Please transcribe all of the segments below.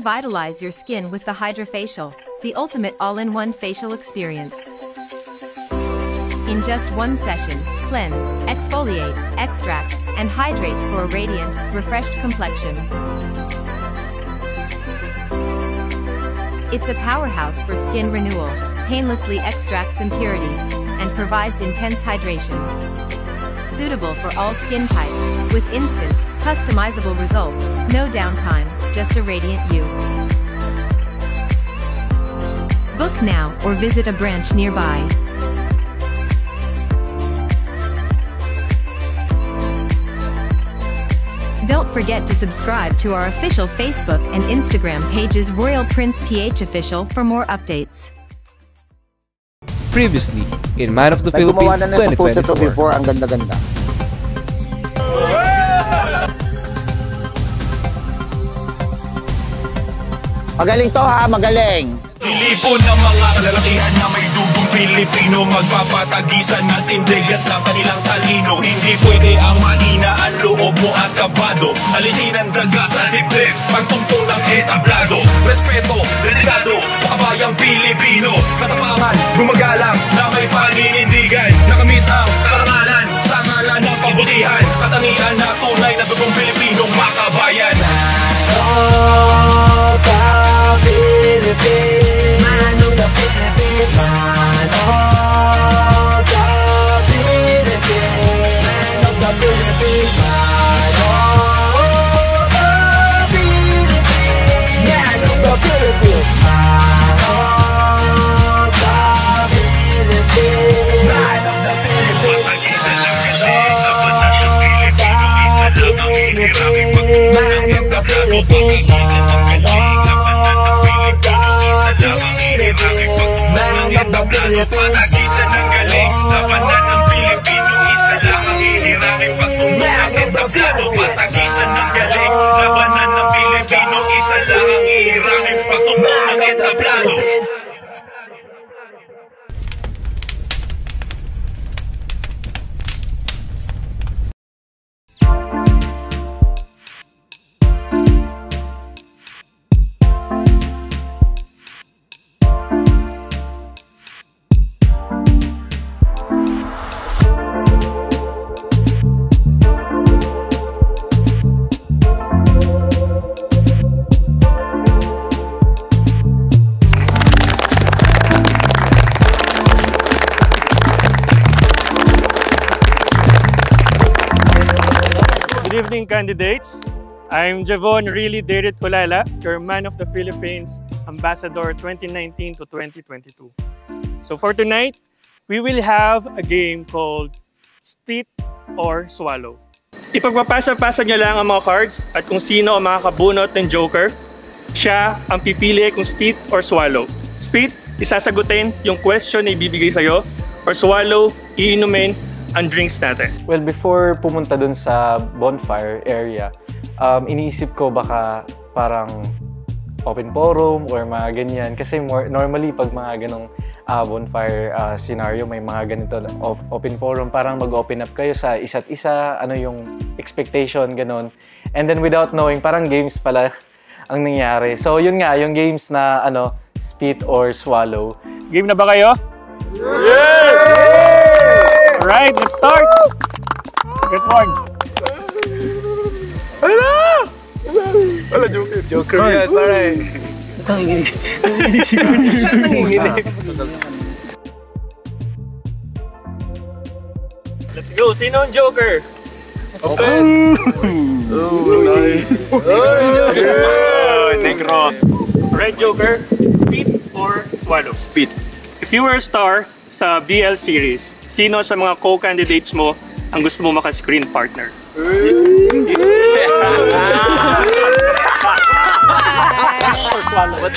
Revitalize your skin with the HydraFacial, the ultimate all-in-one facial experience. In just one session, cleanse, exfoliate, extract, and hydrate for a radiant, refreshed complexion. It's a powerhouse for skin renewal, painlessly extracts impurities, and provides intense hydration. Suitable for all skin types, with instant, customizable results, no downtime, just a radiant you. Book now or visit a branch nearby. Don't forget to subscribe to our official Facebook and Instagram pages Royal Prince PH Official for more updates. Previously, in Man of the Philippines 2024. Before, ang ganda-ganda. Magaling to ha, magaling! Pilipon ng mga kalalakihan na may dugong Pilipino, magpapatagisan ng tindig at ng kanilang talino. Hindi pwede ang mahina ang loob mo at kabado. Alisin ang daga sa dibdib, pagtungtong ng etablado. Respeto, delikado, makabayang Pilipino. Katapangan, gumagalang na may paninindigan. Nakamit ang karangalan sa ngalan ng pabutihan. Katangian na tunay na dugong Pilipinong makabayan. Philippines, man of the Philippines, man of the Philippines, man of the Philippines, man of the Philippines, man of the Philippines, man of the Philippines, man of the Philippines, man of the Philippines, patagisan ng galing, labanan ng Pilipino, isa lang ang hihirapin pagtuntungan ng tablado. Patagisan ng galing, labanan ng Pilipino, isa lang ang hihirapin pagtuntungan ng tablado. Good evening, candidates. I'm Javon Really Darit Colala, your Man of the Philippines Ambassador 2019 to 2022. So for tonight, we will have a game called Spit or Swallow. Ipagpapasa-pasa nyo lang ang mga cards at kung sino ang makakabunot ng Joker, siya ang pipili kung spit or swallow. Spit, isasagutin yung question na ibibigay sa'yo, or swallow, iinumin ang drinks natin. Well, before pumunta dun sa bonfire area, iniisip ko baka parang open forum or mga ganyan. Kasi normally pag mga ganong bonfire scenario, may mga ganito open forum, parang mag-open up kayo sa isa't isa, ano yung expectation, ganon. And then without knowing, parang games pala ang nangyari. So yun nga, yung games na spit or swallow. Game na ba kayo? Yes! Alright, let's start! Good one! Ala! Ala, Joker. Joker yan, pare. Let's go! Sino ang Joker? Open! Oh, nice! Negros! Alright, Joker. Spit or swallow? Spit. If you were a star sa BL series, sino sa mga co-candidates mo ang gusto mo maka-screen partner? Or swallow.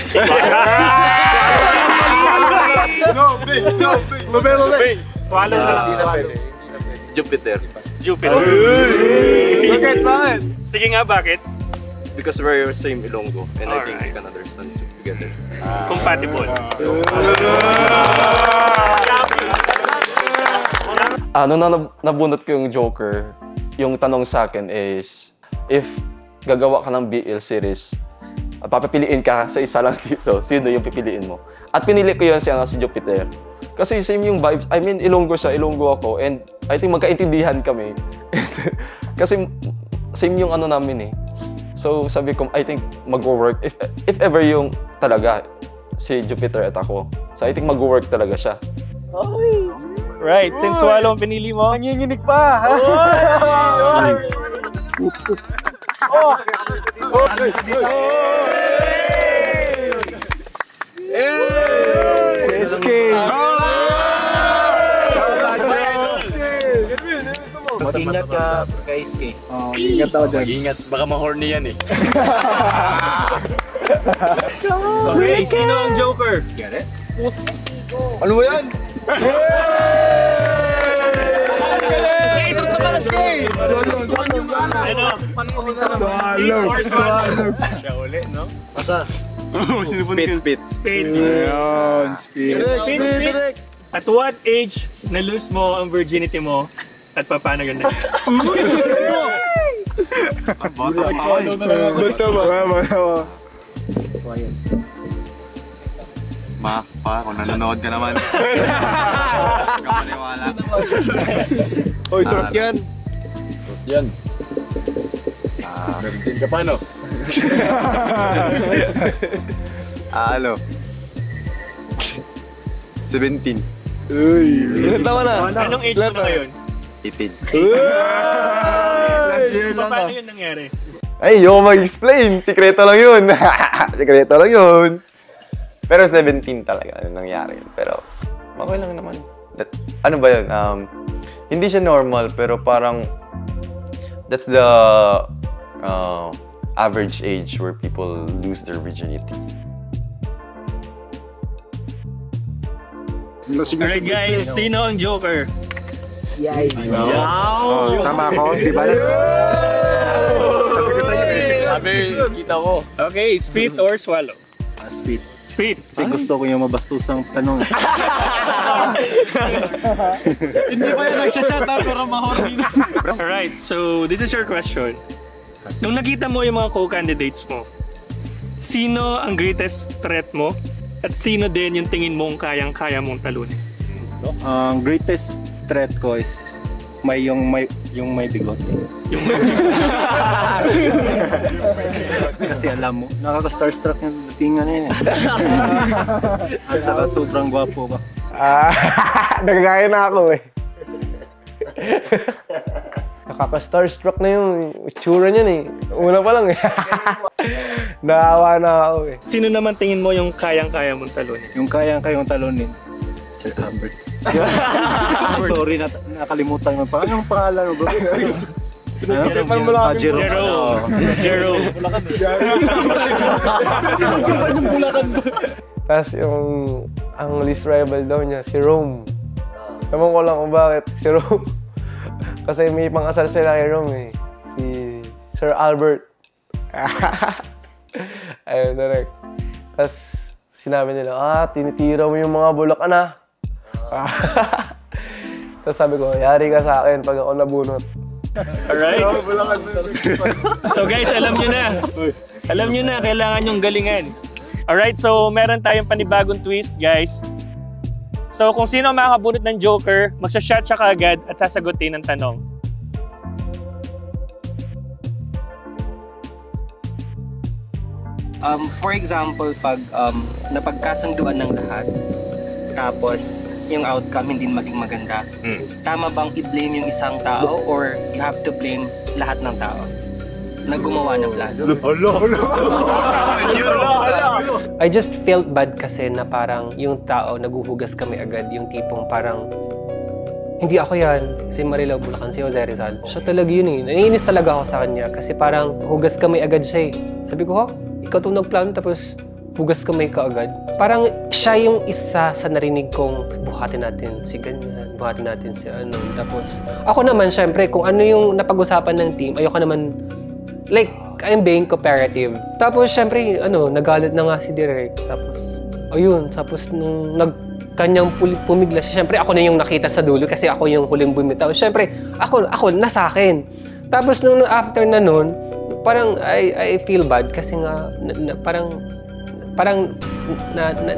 No, babe! No, babe! Swallow na lang. Jupiter. Jupiter. Bakit? Sige nga, bakit? Because we're same Ilonggo and I think we Alright. can understand together. Compatible. Nung nabunot ko yung Joker, yung tanong sa akin is, if gagawa ka ng BL series, papapiliin ka sa isa lang dito, sino yung pipiliin mo? At pinili ko yun si Jupiter. Kasi same yung vibes. I mean, Ilonggo siya, Ilonggo ako. And I think magkaintindihan kami. Kasi same yung ano namin eh. So sabi ko, I think mag-work. If ever yung talaga, si Jupiter at ako. So I think mag-work talaga siya. Right, since Swallow ang pinili mo. Nanginginig pa! Mag-ingat ka, guys. Ingat ako dyan. Mag-ingat, baka ma-horny yan eh. Okay, sino ang Joker? Ano ba yan? Speed. Ayun, speed. Speed. At what age na-lose mo ang virginity mo at paano yun na? Kung nanonood ka naman. Kapaniwala. Hoy, truck yan. Virgin ka pa, no? Ano? 17. Ilan taon na? Anong age mo na ngayon? 18. Last year lang Paano yun nangyari? Ay, yung mag-explain. Sikreto lang yun. Sikreto lang yun. Pero 17 talaga yung nangyari. Pero okay lang naman. Ano ba yun? Hindi siya normal, pero parang that's the average age where people lose their virginity. Alright guys, sino ang Joker? Tama ako, di ba? Sabi, kita ko. Okay, Speed or Swallow? Speed. Speed. Kasi gusto ko yung mabastusang tanong. Hindi pa yan nagsashut up pero ma-horny na. Alright, so this is your question. Nung nakita mo yung mga co-candidates mo, sino ang greatest threat mo? At sino din yung tingin mong kayang-kaya mong talunin? Ang greatest threat ko is yung may bigote. Yung Kasi alam mo, nakaka-starstruck yung datingan na yun. At saka sobrang gwapo ka. Nagagaya na ako eh. Nakaka-starstruck na yung itsura niyan eh. Una pa lang eh. Naawa na ako eh. Sino naman tingin mo yung kayang-kaya mong talunin? Yung kayang-kayong talunin, Sir Albert. Sorry, nakalimutan mo pa. Anong pangalan mo, bro? Jerome. Tapos ang least rival daw niya, si Rome. Ewan ko lang kung bakit si Rome. Kasi may pang-asal sila kay Rome eh. Si Sir Albert. Ayun, direct. Tapos sinabi nila, tinitira mo yung mga Bulacan ah. Tapos sabi ko, yari ka sa akin pag ako nabunot. Alright? So guys, alam nyo na. Alam nyo na, kailangan yung galingan. Alright, so meron tayong panibagong twist, guys. So kung sino ang makakabunot ng Joker, magsashot siya kaagad at sasagutin ng tanong. For example, pag napagkasunduan ng lahat, tapos yung outcome hindi maging maganda, tama bang i-blame yung isang tao or you have to blame lahat ng tao na gumawa ng plano? I just felt bad kasi na parang yung tao naguhugas kami agad, yung tipong parang hindi ako yan, si Marilao Bulacan, si Jose Rizal. Siya talaga yun eh. Naiinis talaga ako sa kanya kasi parang hugas kami agad siya eh. Sabi ko, ikaw itong nagplano tapos hugas kamay ka agad. Parang siya yung isa sa narinig kong buhatin natin si ganyan, buhatin natin si ano. Tapos ako naman, syempre, kung ano yung napag-usapan ng team, ayoko naman, like, I'm being cooperative. Tapos syempre, nagalit na nga si Direk. Tapos, ayun, tapos nung kanyang pumigla siya, syempre ako na yung nakita sa dulo kasi ako yung huling bumitaw. Syempre, ako nasa akin. Tapos nung after na nun, parang I feel bad kasi nga parang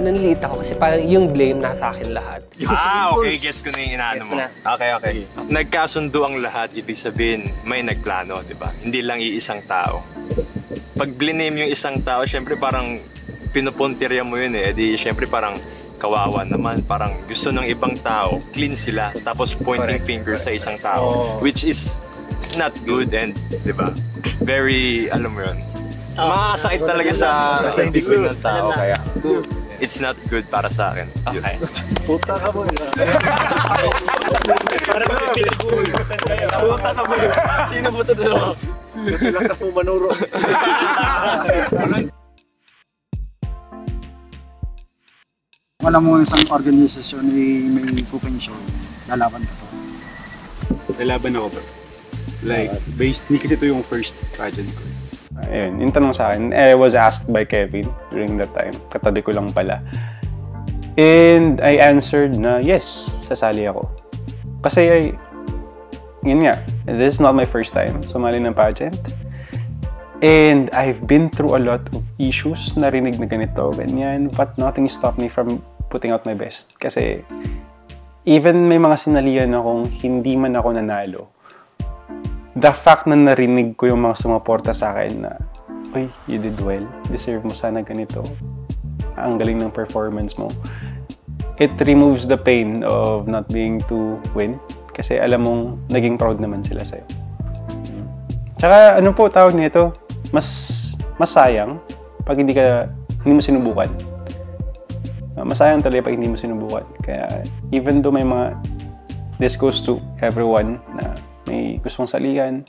nanilita ako kasi parang yung blame nasa akin lahat. Okay, guess ko na yung inaano mo. Okay. Nagkasundo ang lahat, ibig sabihin may nagplano, di ba? Hindi lang iisang tao. Pag blame yung isang tao, syempre parang pinupuntirya mo yun eh. Di syempre parang kawawa naman, parang gusto ng ibang tao, clean sila, tapos pointing finger sa isang tao, which is not good and, di ba? Very, alam mo yun, makakasakit talaga sa feeling ng tao, kaya it's not good para sa akin. Okay. Puta ka mo. Puta ka mo. Sino po sa dalawa? Kasi lakas mo manuro. Alam mo isang organisasyon may cooking show, lalaban ka to? Lalaban ako bro. Like, based, hindi kasi ito yung first pageant ko. Ayun, yung tanong sa akin, I was asked by Kevin during that time. Katabi ko lang pala. And I answered na yes, sasali ako. Kasi yun nga, this is not my first time sumali ng pageant. And I've been through a lot of issues, narinig na ganito, ganyan, but nothing stopped me from putting out my best. Kasi even may mga sinalihan akong hindi man ako nanalo, the fact na narinig ko yung mga sumuporta sa akin na, uy, you did well, deserve mo sana ganito, ang galing ng performance mo, it removes the pain of not being to win. Kasi alam mong naging proud naman sila sa'yo. Tsaka ano po tawag nito? Mas sayang pag hindi mo sinubukan. Masayang talaga pag hindi mo sinubukan. Kaya even though may mga, this goes to everyone na may gustong salihan,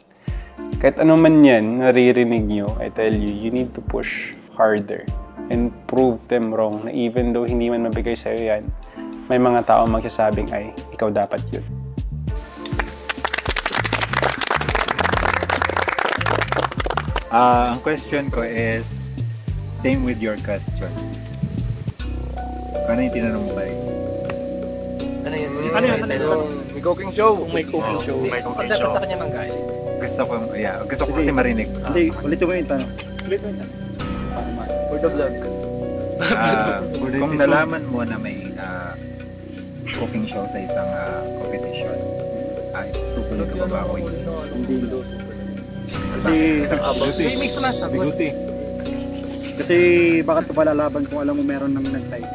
kahit ano man yan, naririnig nyo, I tell you, you need to push harder and prove them wrong na even though hindi man mabigay sa'yo yan, may mga tao magsasabing, ay, ikaw dapat yun. Ang question ko is same with your question. Ano yung tinanong mo ba? Ano yun? May cooking show. May cooking show. May cooking show. Sa kanya manggaling. Gusto ko kasi marinig. Hindi, ulitin mo yung tanong. For the vlog. Kung nalaman mo na may cooking show sa isang competition, tutuloy ka ba ako yun? Kasi biguti. Kasi bakit pa palalaban kung alam mo meron nang nag-type?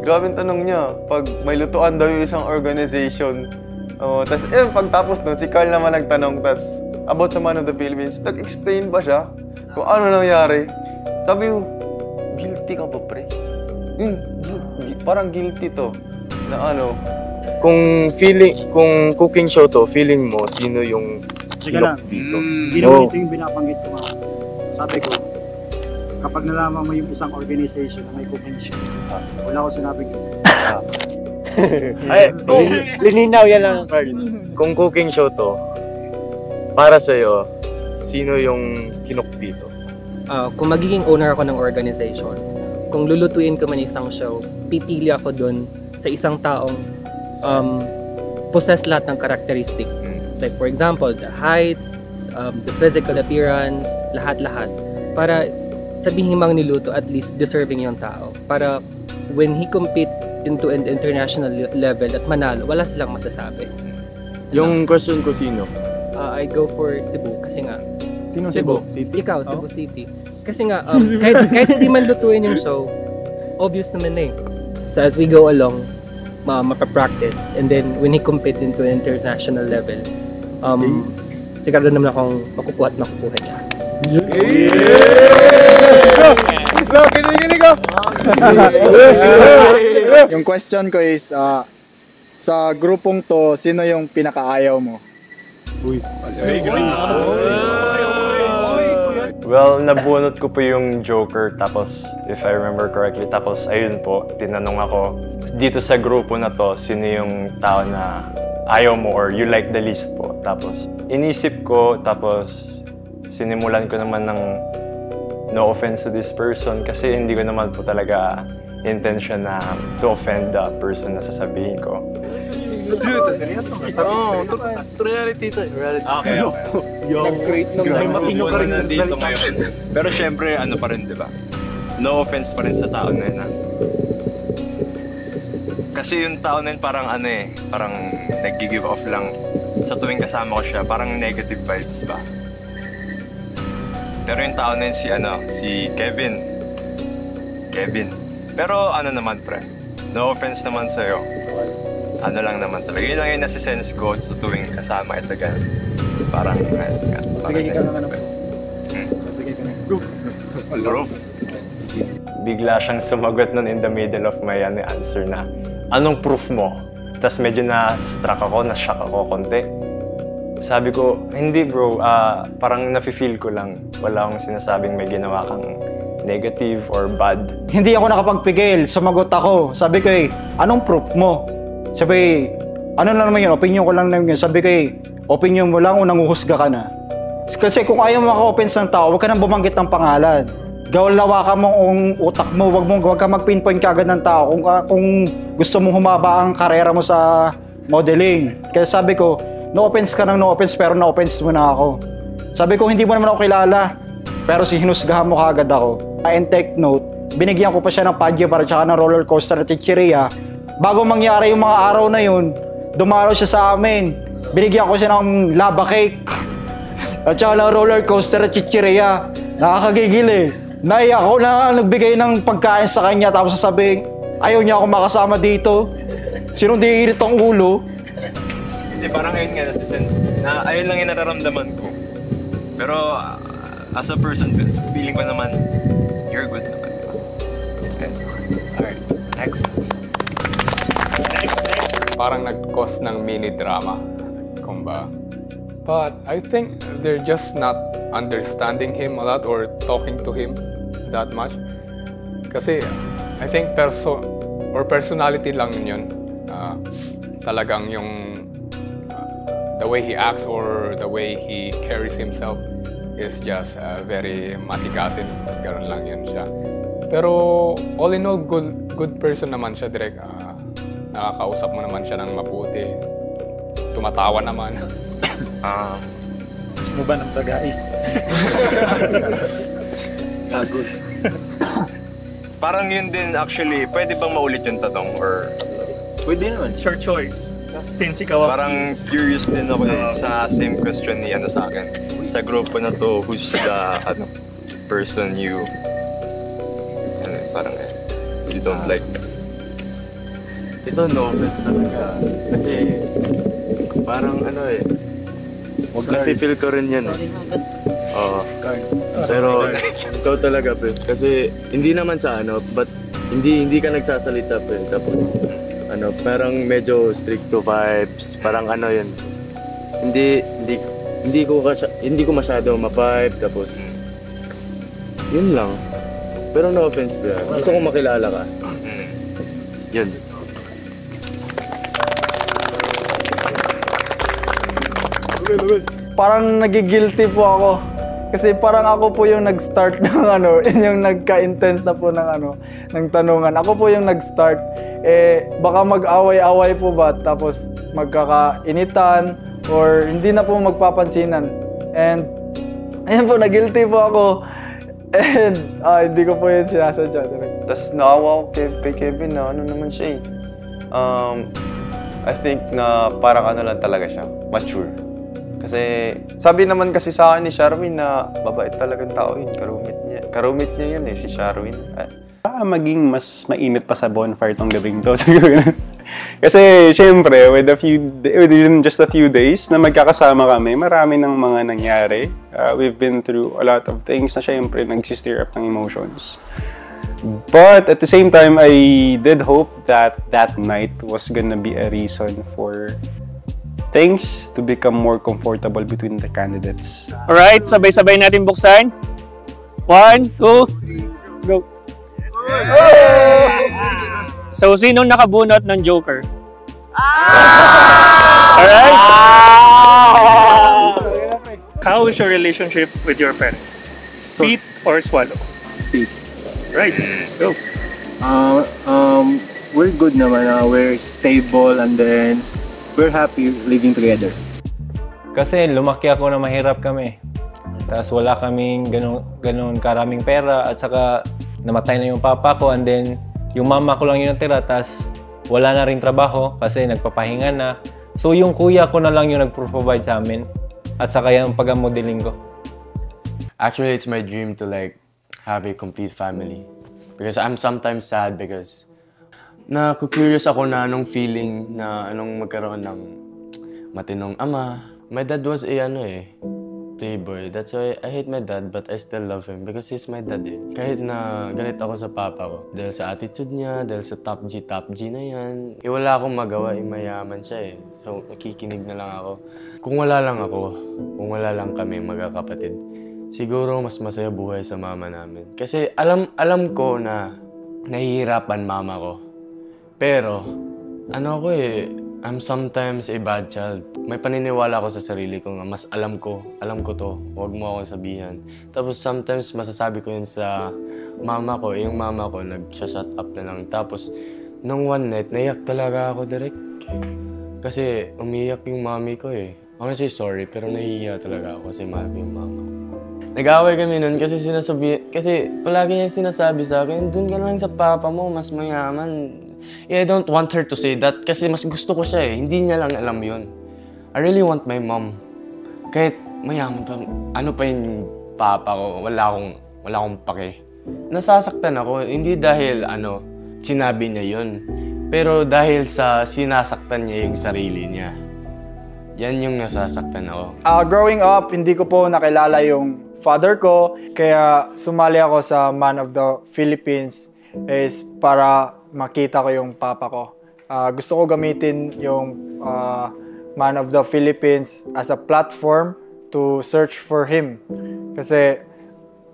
Grabe ang tanong niya. Pag may lutuan daw yung isang organization. Tapos pagtapos nun, si Carl naman nagtanong, tas about sa Man of the Philippines, nag-explain ba siya kung ano nangyari? Sabi ko, guilty ka ba, pre? Parang guilty to. Na ano? Kung cooking show to, feeling mo, sino yung Sige lang, hindi naman ito yung binabanggit ko nga. Sabi ko, kapag nalaman mo yung isang organization na may cooking show, wala ko sinabing Lininaw yan lang, Carl. Kung cooking show to, para sa'yo, sino yung kinook dito? Kung magiging owner ako ng organization, kung lulutuin ko man isang show, pipili ako dun sa isang taong possess lahat ng characteristic. Like for example, the height, the physical appearance, lahat-lahat. Para sabihin mang niluto, at least deserving yung tao. Para when he compete into an international level at manalo, wala silang masasabi. Yung question ko sino? I go for Cebu kasi nga. Sino Cebu? City? Ikaw, Cebu City. Kasi nga, kahit hindi man lutuin yung show, obvious naman na eh. So as we go along, mapapractice, and then when he compete into an international level, sigurado naman akong makukuha at makukuha niya. Yung question ko is, sa grupong to, sino yung pinakaayaw mo? Well, nabunot ko po yung Joker, tapos if I remember correctly, tapos ayun po, tinanong ako dito sa grupo na to, sino yung tao na ayaw mo or you like the least po. Tapos inisip ko, tapos sinimulan ko naman ng no offense to this person kasi hindi ko naman po talaga intention na to offend the person na sasabihin ko. reality ito. Reality. Okay. Nag-create ng Matino ka rin nandito ngayon. Pero syempre, ano pa rin, di ba? No offense pa rin sa tao na yun, ha? Kasi yung tao na yun parang parang nag-give off lang sa tuwing kasama ko siya. Parang negative vibes ba? Pero yung tao na yun si Kevin. Pero naman pre, no offense naman sa'yo. Ano lang naman talaga. Yun lang yung nasi-sense ko sa tuwing kasama ito gan. Parang, Bigay ka naman ako. Bigay ka na. Proof. Bigla siyang sumagot nun in the middle of my answer na, anong proof mo? Tapos medyo na-struck ako, na-shock ako konti. Sabi ko, hindi bro, parang nafe-feel ko lang. Wala akong sinasabing may ginawa kang negative or bad. Hindi ako nakapagpigil, sumagot ako. Sabi ko anong proof mo? Sabi, ano na naman yun, opinion ko lang naman yun. Sabi ko opinion mo lang o nanguhusga ka na. Kasi kung ayaw mo maka-offense ng tao, huwag ka nang bumanggit ng pangalan. Lawakan mo ang utak mo, huwag ka mag-pinpoint kagad ng tao kung gusto mong humaba ang karera mo sa modeling. Kaya sabi ko, no offense ka ng no offense, pero no offense mo na ako. Sabi ko, hindi mo naman ako kilala, pero hinusgahan mo kagad ako. And take note, binigyan ko pa siya ng Padje para tsaka ng roller coaster at chichiria. Bago mangyari yung mga araw na yun, dumaraw siya sa amin. Binigyan ko siya ng lava cake at tsaka ng roller coaster at chichiria. Nakakagigil Naiyak ako na nagbigay ng pagkain sa kanya tapos sasabihin, ayaw niya ako makasama dito. Sinong di irit ang ulo? Hindi, parang ayun nga nasi-sense na ayun lang yung nararamdaman ko. Pero as a person, feeling ko naman, you're good naman. Okay. Alright, next. Parang nag-cause ng mini-drama. Kumba. But I think they're just not understanding him a lot or talking to him that much. Kasi I think personality lang yun. Talagang yung the way he acts or the way he carries himself is just very matikasin. Ganun lang yun siya. Pero all in all, good person naman siya, direct. Nakakausap mo naman siya ng mabuti. Tumatawa naman. Mo ba ng guys? Good. Parang yun din actually, pwede bang maulit yung tanong or... Pwede naman, it's your choice. Since ikaw parang curious din ako sa same question ni sa akin. Sa grupo na to, who's the person you parang you don't like? Ito no offense talaga. Kasi parang nafe-feel ko rin yan Oo. Pero ikaw talaga kasi hindi naman sa but hindi ka nagsasalita tapos parang medyo stricto vibes, parang yun. Hindi ko masyado ma-vibe tapos yun lang. Pero no offense gusto kong makilala ka. Yun. Parang nagigilty po ako. Kasi parang ako po yung nag-start ng yung nagka-intense na po ng tanungan. Ako po yung nag-start. Baka mag-away-away po ba tapos magkakainitan or hindi na po magpapansinan. And ayun po, nagilty po ako. And hindi ko po yun sinasadya. Tapos naawa ko kay Kevin na naman siya I think na parang lang talaga siya, mature. Kasi sabi naman kasi sa akin ni Sharwin na mabait talagang tao yun, karumit niya yun si Sharwin. Maging mas mainit pa sa bonfire tong gabing to. Kasi syempre, within just a few days na magkakasama kami, marami ng mga nangyari. We've been through a lot of things na syempre nag-stir up ng emotions. But at the same time, I did hope that that night was gonna be a reason for things to become more comfortable between the candidates. Alright, sabay-sabay natin buksan. 1, 2, go! So, sinong nakabunot ng Joker? Alright? How is your relationship with your parents? Spit or swallow? Spit. Right, let's go. We're good naman. We're stable and then we're happy living together? Kasi lumaki ako na mahirap kami. Tapos wala kaming ganun karaming pera at saka namatay na yung papa ko and then yung mama ko lang yung natira tapos wala na rin trabaho kasi nagpapahinga na. So yung kuya ko na lang yung nag-provide sa amin at saka yung pag-modeling ko. Actually, it's my dream to like have a complete family. Because I'm sometimes sad because curious ako na anong feeling na anong magkaroon ng matinong ama. My dad was a playboy. That's why I hate my dad but I still love him because he's my dad eh. Kahit na galit ako sa papa ko dahil sa attitude niya, dahil sa top G na yan. Wala akong magawa, mayaman siya eh. So nakikinig na lang ako. Kung wala lang ako, kung wala lang kami magkakapatid, siguro mas masaya buhay sa mama namin. Kasi alam ko na nahihirapan mama ko. Pero I'm sometimes a bad child. May paniniwala ako sa sarili ko nga mas alam ko to, huwag mo akong sabihan. Tapos sometimes masasabi ko yun sa mama ko, yung mama ko nag-shut up na lang. Tapos nung one night, naiyak talaga ako direct. Kasi umiyak yung mami ko eh. I wanna say sorry, pero nahihiya talaga ako kasi mahal ko yung mama ko. Nag-away kami nun kasi palagi niya sinasabi sa akin, dun ka lang sa papa mo, mas mayaman. I don't want her to say that kasi mas gusto ko siya eh. Hindi niya lang alam yun. I really want my mom. Kahit mayaman pa, ano pa yung papa ko, wala akong pake. Nasasaktan ako, hindi dahil sinabi niya yun. Pero dahil sa sinasaktan niya yung sarili niya. Yan yung nasasaktan ako. Growing up, hindi ko po nakilala yung father ko. Kaya sumali ako sa Man of the Philippines is para makita ko yung papa ko. Gusto ko gamitin yung Man of the Philippines as a platform to search for him. Kasi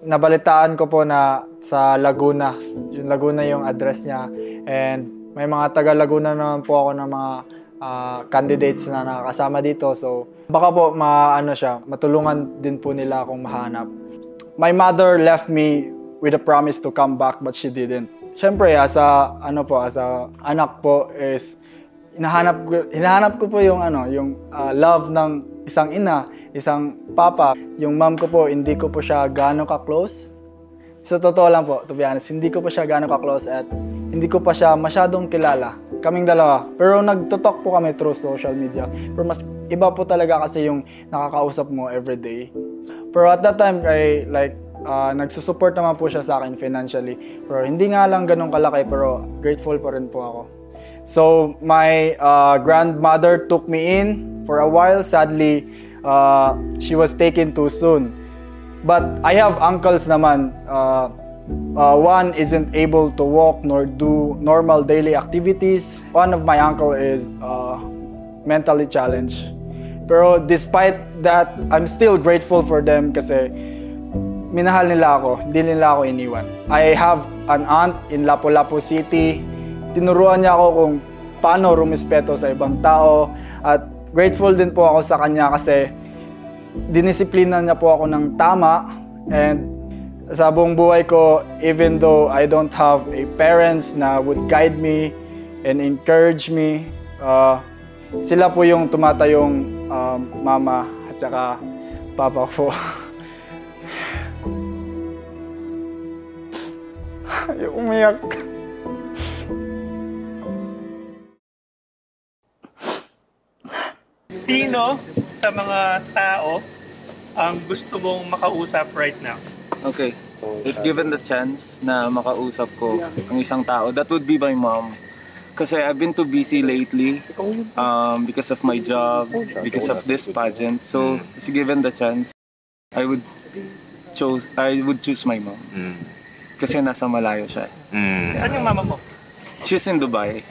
nabalitaan ko po na sa Laguna. Yung Laguna yung address niya. And may mga taga Laguna naman po ako ng mga candidates na nakakasama dito. So baka po matulungan din po nila akong mahanap. My mother left me with a promise to come back but she didn't. Siyempre, as a anak po is hinahanap ko po yung love ng isang ina, isang papa. Yung mom ko po, hindi ko po siya gaano ka-close. Sa totoo lang po, to be honest, hindi ko po siya gaano ka-close at hindi ko pa siya masyadong kilala. Kaming dalawa. Pero nagto-talk po kami through social media. Pero mas iba po talaga kasi yung nakakausap mo everyday. Pero at that time, nagsusupport naman po siya sa akin financially. Pero hindi nga lang ganun kalaki, pero grateful pa rin po ako. So, my grandmother took me in for a while. Sadly, she was taken too soon. But I have uncles naman. One isn't able to walk nor do normal daily activities. One of my uncle is mentally challenged. Pero despite that, I'm still grateful for them kasi minahal nila ako, hindi nila ako iniwan. I have an aunt in Lapu-Lapu City. Tinuruan niya ako kung paano rumispeto sa ibang tao. At grateful din po ako sa kanya kasi dinisiplina niya po ako ng tama. And sa buong buhay ko, even though I don't have a parents na would guide me and encourage me, sila po yung tumatayong mama at saka papa po. Ayaw umiyak. Sino sa mga tao ang gusto mong makausap right now? Okay. If given the chance na makausap ko ang isang tao, that would be my mom. Kasi I've been too busy lately because of my job, because of this pageant. So, if given the chance, I would choose my mom. Kasi nasa malayo siya. Saan yung mama mo? She's in Dubai.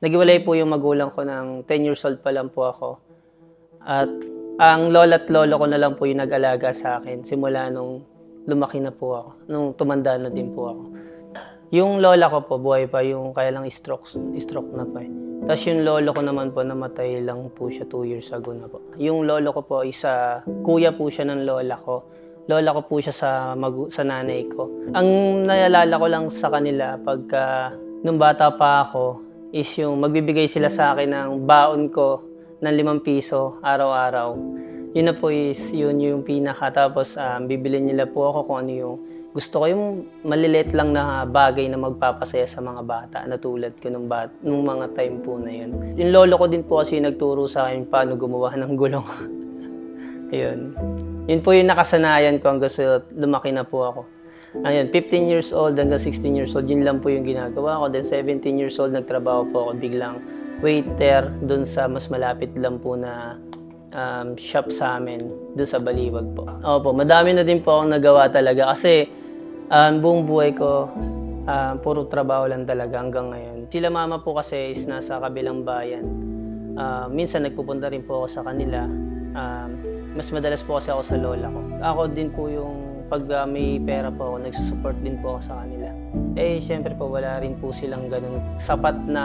Naghiwalay po yung magulang ko ng 10 years old pa lang po ako. At ang lola at lolo ko na lang po yung nag-alaga sa akin simula nung lumaki na po ako, nung tumanda na din po ako. Yung lola ko po, buhay pa, yung kaya lang stroke na pa eh. Tapos yung lolo ko naman po, namatay lang po siya 2 years ago na po. Yung lolo ko po, kuya po siya ng lola ko. Lola ko po siya sa nanay ko. Ang naalala ko lang sa kanila, nung bata pa ako, is yung magbibigay sila sa akin ng baon ko ng 5 piso araw-araw. Yun na po is yun yung pinaka. Tapos bibili nila po ako kung ano yung gusto ko, yung maliliit lang na bagay na magpapasaya sa mga bata na tulad ko nung mga time po na yun. Yung lolo ko din po kasi nagturo sa akin paano gumawa ng gulong. Ayun. Yun po yung nakasanayan ko hanggang sa lumaki na po ako. Ayun, 15 years old hanggang 16 years old, yun lang po yung ginagawa ko. Then 17 years old, nagtrabaho po ako biglang waiter doon sa mas malapit lang po na shop sa amin, doon sa Baliwag po. Opo, madami na din po akong nagawa talaga kasi buong buhay ko, puro trabaho lang talaga hanggang ngayon. Sila mama po kasi is nasa kabilang bayan. Minsan nagpupunta rin po ako sa kanila. Mas madalas po kasi ako sa lola ko. Ako din po yung pag may pera po ako, nagsusupport din po ako sa kanila. Eh, syempre po, wala rin po silang ganun sapat na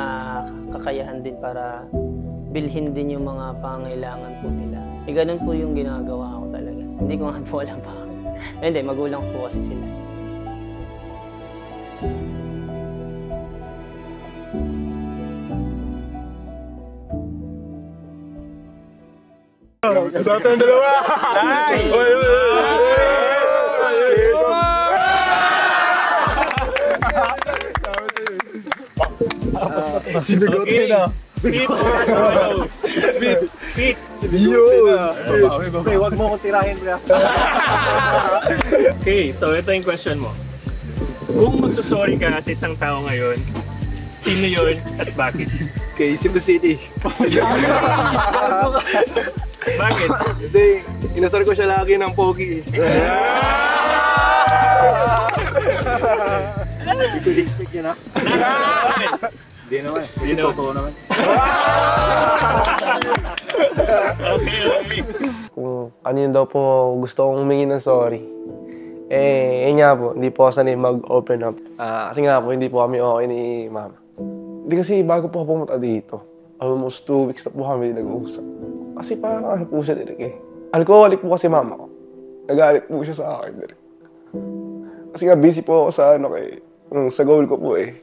kakayahan din para bilhin din yung mga pangailangan po nila. Eh, ganun po yung ginagawa ko talaga. Hindi ko nga po alam bakit. Hindi, magulang po kasi sila. Kasama tayong dalawa! Nice! Sinigote na. Spit or swallow? Spit. Yun. Okay, wag mo akong tirahin, bro. Okay, so ito yung question mo. Kung magsusorry ka sa isang tao ngayon, sino yun at bakit? Okay, Cebu City. Bakit? Kasi inasar ko siya lagi ng pogi. Hindi ko expect yun, ha? Hindi naman. Kasi totoo naman. Okay. Kung kanino daw po gusto kong humingi ng sorry, yun nga po, hindi po ako sanay mag-open up. Kasi nga po, hindi po kami okay ni mama. Hindi kasi bago po ako pumunta dito, almost 2 weeks na po kami nag-uusap. Kasi parang ano po siya direk eh. Alcoholic po kasi mama ko. Nagalit po siya sa akin direk. Kasi nga busy po ako sa sa goal ko po eh.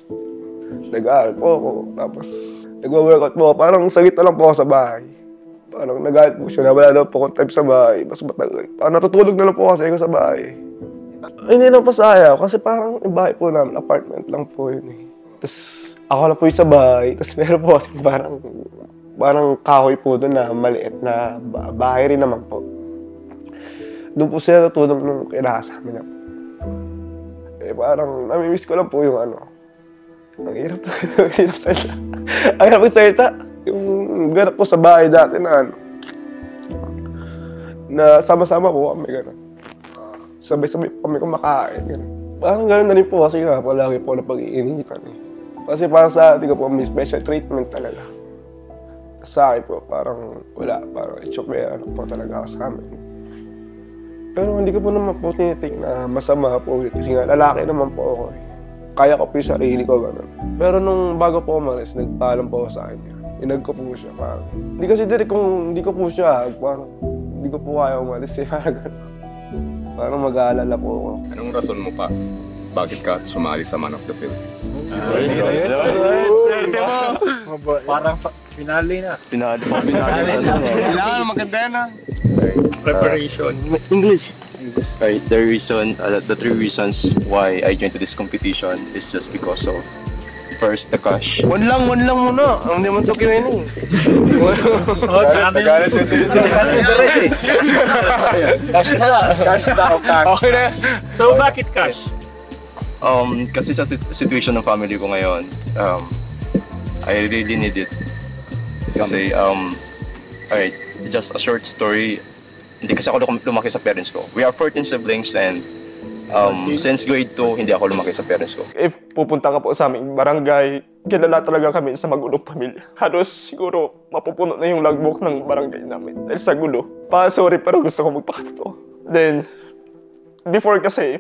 Nag-aaral po ako, tapos nag-workout po ako. Parang sagit na lang po ako sa bahay. Parang nagalit po siya na wala daw po akong time sa bahay, mas matagal. Parang natutulog na lang po kasi ako sa bahay. Hindi lang pasaya kasi parang yung bahay po namin, apartment lang po yun eh. Tapos ako na po yung sa bahay, tapos meron po kasi parang kahoy po doon na maliit na bahay rin naman po. Doon po sila natulog nung kinakasama niya po. Eh parang namimiss ko lang po yung ang hirap salita. Ang hirap salita. Yung ganap po sa bahay dati na na sama-sama po kami gano'n. Sabay-sabay po kami kumakain gano'n. Parang gano'n na rin po kasi nga palagi po na pag-iinitan eh. Kasi parang sa atin po may special treatment talaga. Sa akin po parang wala, parang itsokbera po talaga sa amin. Pero hindi ko po naman po tinitik na masama po kasi nga lalaki naman po ako eh. Kaya ko po yung sarili ko, gano'n. Pero nung bago po umalis, nagpaalam po ako sa kanya. Inag ko po siya, parang. Hindi kasi direct kung hindi ko po siya, parang hindi ko po kaya umalis eh, parang gano'n. Parang mag-aalala po ako. Anong rason mo pa? Bakit ka sumali sa Man of the Philippines? Swerte mo! Parang finale na. Finale. Kailangan maganda yan, ha? Preparation. English. Right, the 3 reasons why I joined to this competition is just because of first the cash. One lang muna. Hindi mo ito kiwin eh. Nagalit yung sila. Cash na. Cash na. Okay na. So bakit cash? Kasi sa situation ng family ko ngayon, I really need it. Kasi, alright, just a short story. Hindi kasi ako lumaki sa parents ko. We are 14 siblings and since grade 2, hindi ako lumaki sa parents ko. If pupunta ka po sa aming barangay, kilala talaga kami sa magulong pamilya. Halos siguro mapupuno na yung logbook ng barangay namin dahil sa gulo. Sorry pero gusto ko magpakatotoo. Then, before kasi,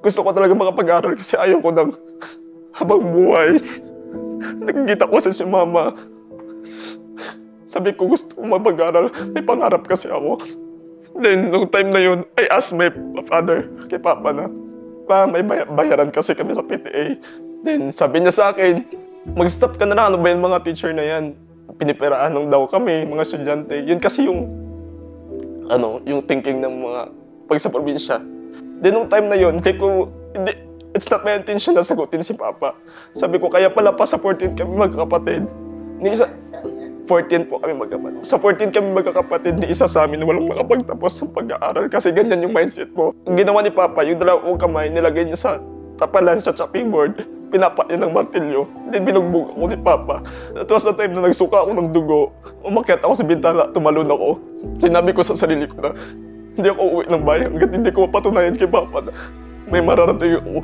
gusto ko talaga makapag-aral kasi ayaw ko ng habang buhay. Nakikita ko sa si mama. Sabi ko gusto ko mag-aral, may pangarap kasi ako. Then, nung time na yun, I asked my father, kay Papa na, may bayaran kasi kami sa PTA. Then, sabi niya sa akin, mag-stop ka na lang, ano ba yung mga teacher na yan? Pinipiraan lang daw kami, mga estudyante. Yun kasi yung, yung thinking ng mga pag sa probinsya. Then nung time na yun, it's not my intention na sagutin si Papa. Sabi ko, kaya pala pa sa 14 kami magkakapatid. 14 po kami magkakapatid. Sa 14 kami magkakapatid, ni isa sa amin walang nakapagtapos ng pag-aaral kasi ganyan yung mindset mo. Ang ginawa ni Papa, yung dalawang kamay, nilagay niya sa tapalan sa chopping board, pinapat niya ng martilyo, then binugbog ako ni Papa. That was the time na nagsuka ako ng dugo, umakyat ako sa bintana, tumalon ako. Sinabi ko sa sarili ko na, hindi ako uuwi ng bahay hanggat hindi ko mapatunayan kay Papa na may mararating ako.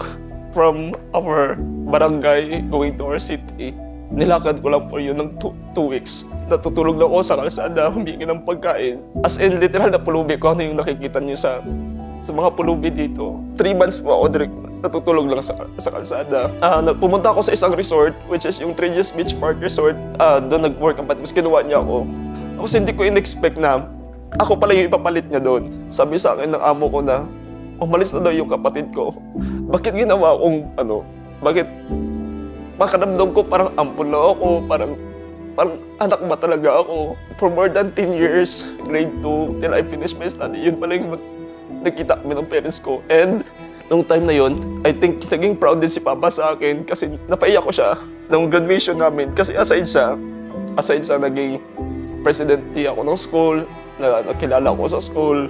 From our barangay going to our city, nilakad ko lang po yun ng 2 weeks. Natutulog na ako sa kalsada, humingi ng pagkain. As in, literal na pulubi ko, ano yung nakikita niyo sa mga pulubi dito. 3 months po ako direct natutulog lang sa kalsada. Pumunta ako sa isang resort, which is yung Treasures Beach Park Resort. Doon nag-work ang pati, mas kinuha niya ako. Tapos hindi ko in-expect na ako pala yung ipapalit niya doon. Sabi sa akin ng amo ko na, umalis na daw yung kapatid ko. Bakit ginawa akong bakit pakiramdam ko parang ampun na ako, parang anak ba talaga ako. For more than 10 years, grade 2, till I finished my study, yun pala yung nakita kami ng parents ko. And nung time na yun, I think naging proud din si Papa sa akin kasi napaiyak ko siya nung graduation namin. Kasi aside sa naging presidente ako ng school, na nakilala ko sa school,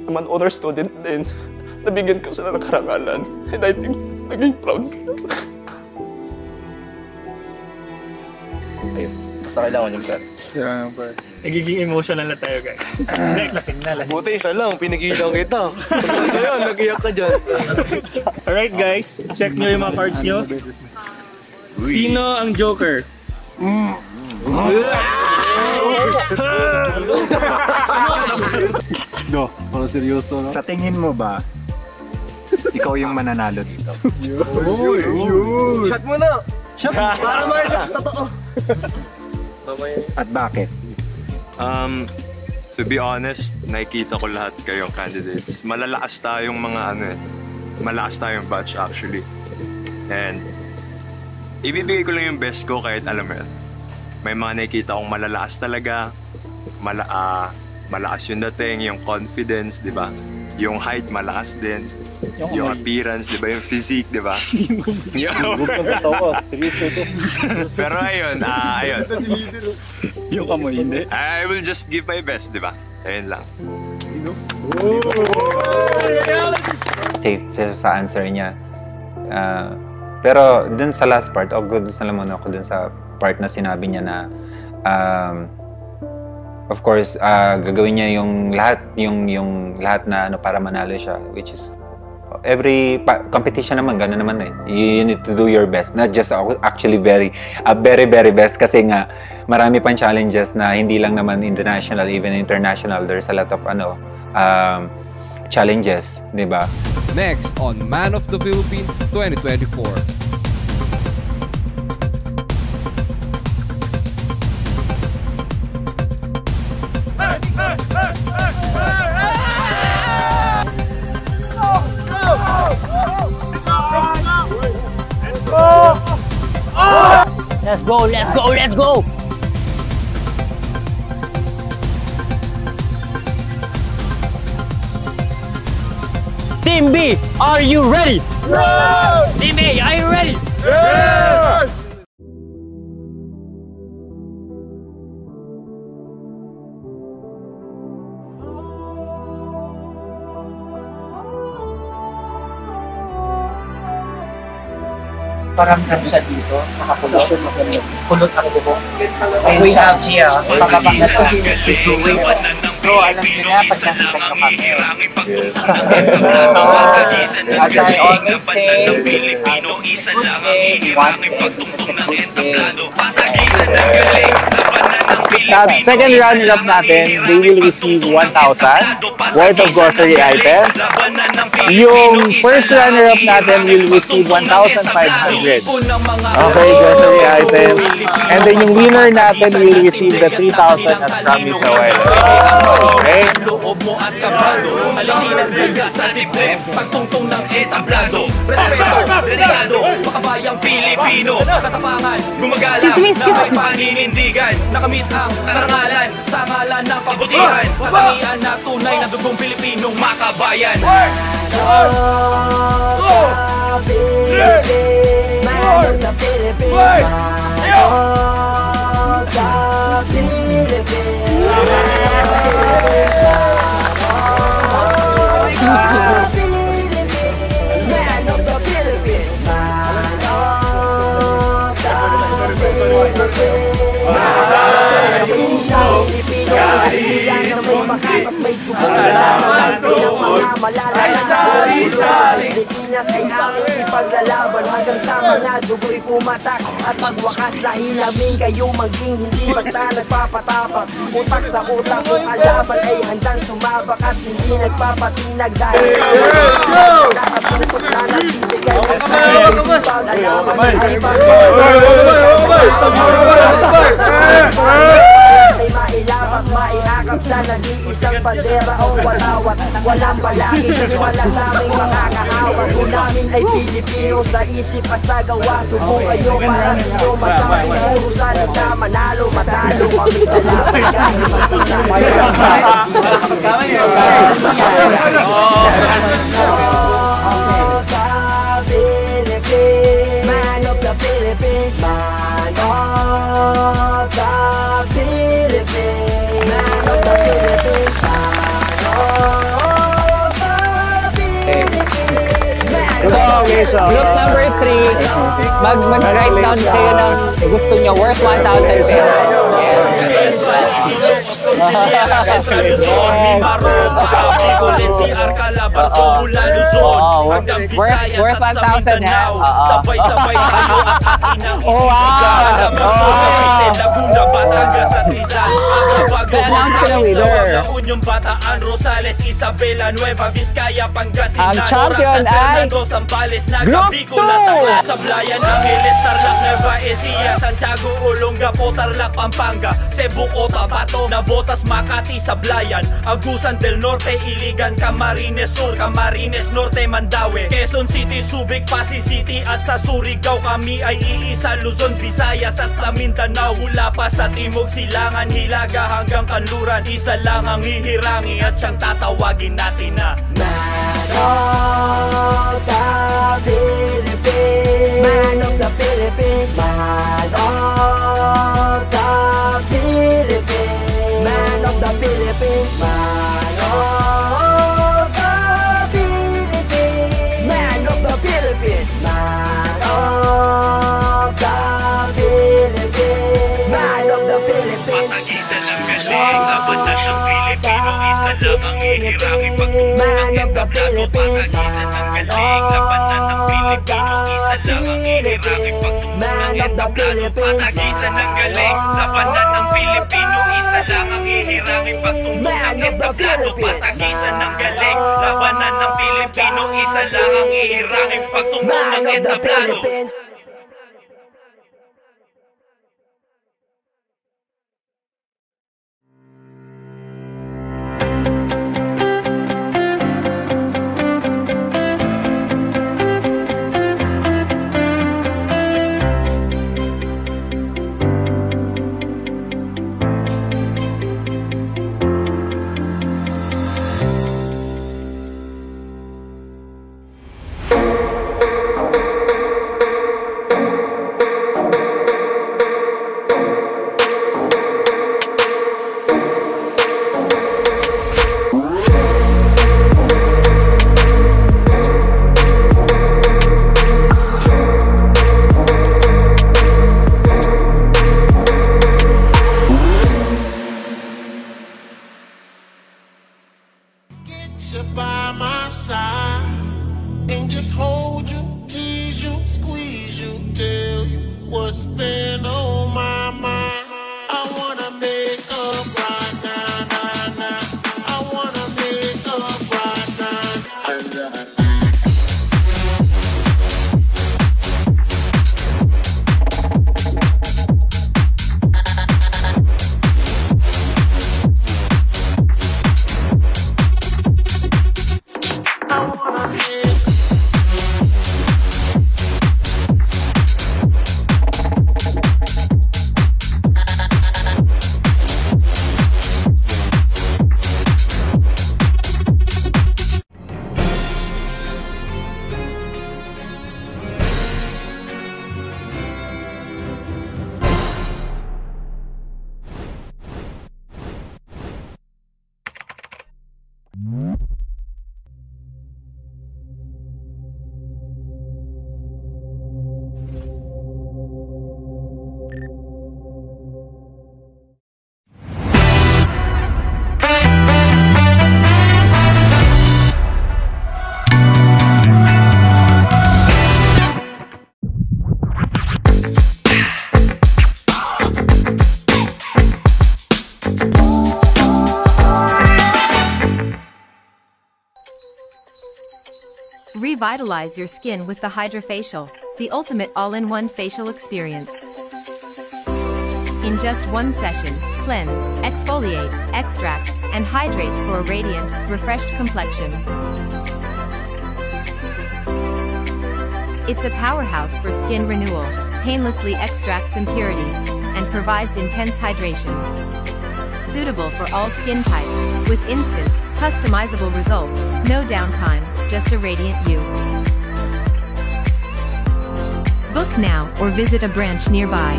naman honor student din, nabigyan ko sila ng karangalan. And I think naging proud sila sa akin. Ayun. Basta kailangan yung plan. Nagiging emotional na tayo, guys. Lasing na. Buti isa lang, pinigilan kita. Kaya nag-iyak ka dyan. Alright guys, check nyo yung mga cards nyo. Sino ang Joker? Go, para seryoso, no? Sa tingin mo ba, ikaw yung mananalo dito? Shot mo na! Shot! Para may totoo! At bakit? To be honest, nakikita ko lahat kayong candidates. Malalakas tayong malakas tayong batch actually. And ibibigay ko lang yung best ko kahit alam mo yun. May mga nakikita akong malalakas talaga. Malakas yung dating, yung confidence, di ba? Yung height, malakas din. Yung appearance, di ba? Yung physique, di ba? Seryoso to. Pero ayun. Yung amoy, hindi. I will just give my best, di ba? Ayun lang. Safe sa answer niya. Pero dun sa last part, good sa lamon ako dun sa part na sinabi niya na of course, gagawin niya yung lahat na para manalo siya, which is every competition naman, gano'n naman eh. You need to do your best. Not just actually very best kasi nga marami pang challenges na hindi lang naman international, even international. There's a lot of challenges, di ba? Next on Man of the Philippines 2024. Let's go, let's go, let's go! Team B, are you ready? Yes! Team A, are you ready? Yes! Paramdam siya dito, nakakulot. Kulot ang bubong. We have here, pababang na siya. Bro, alam niyo na, pag nakita ko kami. As I always say, good day, one day, it's a good day. second runner-up natin, they will receive 1,000 worth of grocery items. Yung first runner-up natin will receive 1,500. Okay, grocery items. And then yung winner natin will receive the 3,000 as promised a while ago. Okay? Pagtungtong ng etablado, respeto, delikado, makabayang Pilipino, katapangan, gumagala, na paninindigan, nakamit ang karangalan, sa ngalan ng kabutihan, katangian na tunay na dugong Pilipinong makabayan. Pilipinas ay aming ipaglalaban hanggang sa mga dugo'y pumatak at magwakas lahi namin kayo maging hindi basta nagpapatapak. Utak sa utak kung alaban ay handang sumabak at hindi nagpapatinag dahil sa nakatungkot na nagbibigay ng sa paglalaban ay ay mailapag, maiakap sa nag-iisang bandera o walawat. Walang balakid, wala sa aming makakahawat. Kung namin ay Pilipino sa isip at sa gawa, subukan nyo para nyo masabing puro salita. Manalo, matalo kami kalaban kahit mag-isa. Man of the Philippines, man of the Philippines, man of the Philippines, man of the Philippines. So, group number 3, mag-write down kayo ng gusto nyo worth 1,000 pesos. Yes. Worth 1,000 ha? Sabay-sabay tayo at ating ang isisigawan. Laguna, Batangas at Rizal. I-announce ko na winner. Union, Bataan, Rosales, Isabela, Nueva Vizcaya, Pangasinan, ang champion ay Group 2! Sablayan, Angeles, Tarlac, Nueva Ecija, Santiago, Olongapo, Tarlac, Pampanga, Cebu, Cotabato, Navotas, Makati, Sablayan, Agusan del Norte, Iligan, Camarines Sur, Camarines Norte, Mandaue, Quezon City, Subic, Pasig City at sa Surigao. Kami ay iisa, Luzon, Visayas at sa Mindanao. Mula pa sa Timog, Silangan, Hilaga hanggang Kanluran, isa lang ang hihirangi at siyang tatawagin natin na Man of the Philippines, man of the Philippines, man of the Philippines, man of the Philippines, man of the Philippines, man of the Philippines, man of the Philippines. Patagisan ng galing, laban na siyang Pilipino, isa lang ang hihirangi pagtungtong entablado. Patagisan ng galing, laban na ng Pilipino, isa lang ang hihirangi pagtungtong entablado. Patagisan ng galing, labanan ng Pilipino, isa lang ang hihirangi pagtungtong entablado. Patagisan ng galing, labanan ng Pilipino, isa lang ang hihirangi pagtungtong entablado. What's been on my mind? I wanna make Revitalize your skin with the HydraFacial, the ultimate all-in-one facial experience. In just one session, cleanse, exfoliate, extract, and hydrate for a radiant, refreshed complexion. It's a powerhouse for skin renewal, painlessly extracts impurities, and provides intense hydration. Suitable for all skin types, with instant, customizable results, no downtime, just a radiant you. Book now or visit a branch nearby.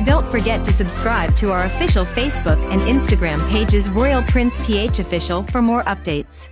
Don't forget to subscribe to our official Facebook and Instagram pages Royal Prince PH Official for more updates.